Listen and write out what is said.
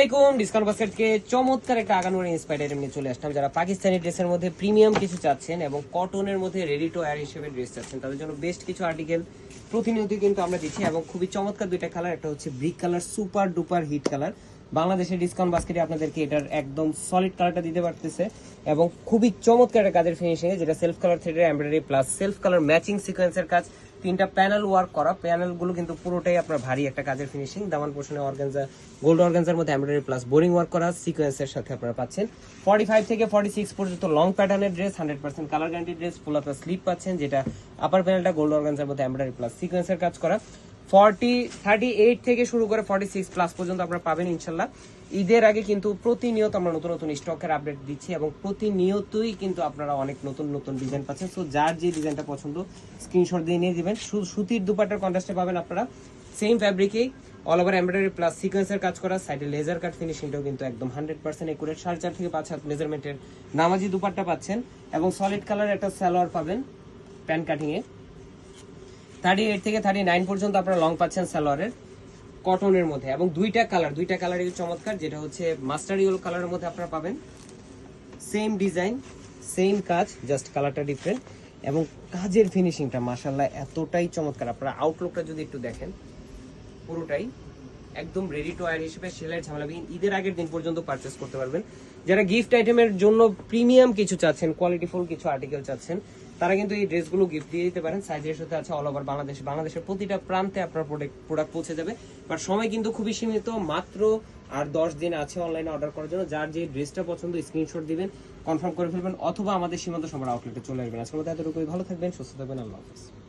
আলাইকুম। ডিসকাউন্ট বাস্কেটকে চমৎকার একটা আগানোর ইন্সপায়ার্ড আইটেম নিয়ে চলে আসলাম। যারা পাকিস্তানি ড্রেসের মধ্যে প্রিমিয়াম কিছু চাচ্ছেন এবং কটনের মধ্যে রেডি টু ওয়্যার হিসেবে ড্রেস চাচ্ছেন, তাদের জন্য বেস্ট কিছু আর্টিকেল প্রতিনিয়ত কিন্তু আমরা দিচ্ছি এবং খুবই চমৎকার দুইটা কালার। একটা হচ্ছে brick colour, super duper hit colour. বাংলাদেশের ডিসকাউন্ট বাস্কেটে আপনাদেরকে এটার একদম সলিড কালারটা দিতে পারতেছে এবং খুবই চমৎকার একটা কাজের ফিনিশিং, যেটা সেলফ কালার থ্রেডের embroidery plus self colour matching সিকোয়েন্সের কাজ। তিনটা প্যানেল ওয়ার্ক করা, প্যানেলগুলো কিন্তু পুরোটাই আপনার ভারী একটা কাজের ফিনিশিং। দামান পোর্শনে অর্গানজা, গোল্ড অর্গানজার মধ্যে এমব্রয়ডারি প্লাস বোরিং ওয়ার্ক করা সিকোয়েন্সের সাথে আপনারা পাচ্ছেন। 45 থেকে 46 পর্যন্ত লং প্যাটার্নের ড্রেস, 100% কালার গ্যারান্টি ড্রেস, ফুল আপনার স্লিপ পাচ্ছেন, যেটা আপার প্যানেলটা গোল্ড অর্গানজার মধ্যে এমব্রয়ডারি প্লাস সিকোয়েন্সের কাজ করা। 38 থেকে শুরু করে 46 প্লাস পর্যন্ত আপনারা পাবেন ইনশাল্লাহ। ঈদের আগে কিন্তু প্রতিনিয়ত আমরা নতুন নতুন স্টকের আপডেট দিচ্ছি এবং প্রতিনিয়তই কিন্তু আপনারা অনেক নতুন নতুন ডিজাইন পাচ্ছেন। সো যার যে ডিজাইনটা পছন্দ স্ক্রিনশট দিয়ে নিয়ে দিবেন। সুতির দুপাট্টার কন্ট্রাস্টে পাবেন আপনারা সেম ফ্যাব্রিকেই অল ওভার এমব্রয়ডারি প্লাস সিকোয়েন্সের কাজ করা, সাইডে লেজার কাট ফিনিশিংটাও কিন্তু একদম 100% একুরেট। 4.5 থেকে 5 হাত মেজারমেন্টের নামাজি দুপাট্টা পাচ্ছেন এবং সলিড কালার একটা সালোয়ার পাবেন প্যান্ট কাটিং এ। 38 থেকে 39 পর্যন্ত আপনারা লং পাচ্ছেন সালোয়ারের কটনের মধ্যে এবং দুইটা কালারই চমৎকার, যেটা হচ্ছে মাস্টার ইয়েলো কালারের মধ্যে আপনারা পাবেন। সেম ডিজাইন সেম কাজ, জাস্ট কালারটা ডিফারেন্ট এবং কাজের ফিনিশিংটা মাশাআল্লাহ এতটাই চমৎকার। আপনারা আউটলুকটা যদি একটু দেখেন, পুরোটাই একদম রেডি টু ওয়্যার হিসেবে সেলের ঝামেলা ঈদের আগের দিন পর্যন্ত পারচেস করতে পারবেন। যারা গিফট আইটেমের জন্য প্রিমিয়াম কিছু চাচ্ছেন, কোয়ালিটিফুল কিছু আর্টিকেল চাচ্ছেন, তারা কিন্তু এই ড্রেসগুলো গিফট দিয়ে দিতে পারেন। সাইজের সাথে আছে অল ওভার বাংলাদেশের প্রতিটা প্রান্তে আপনার প্রোডাক্ট পৌঁছে যাবে। বাট সময় কিন্তু খুবই সীমিত, মাত্র আর 10 দিন আছে অনলাইনে অর্ডার করার জন্য। যার যে ড্রেসটা পছন্দ স্ক্রিনশট দিবেন, কনফার্ম করে ফেলবেন অথবা আমাদের সীমান্ত সময় আউটলেটে চলে আসবেন। আজকের মতো এতটুকুই, ভালো থাকবেন, সুস্থ থাকবেন, আল্লাহ হাফেজ।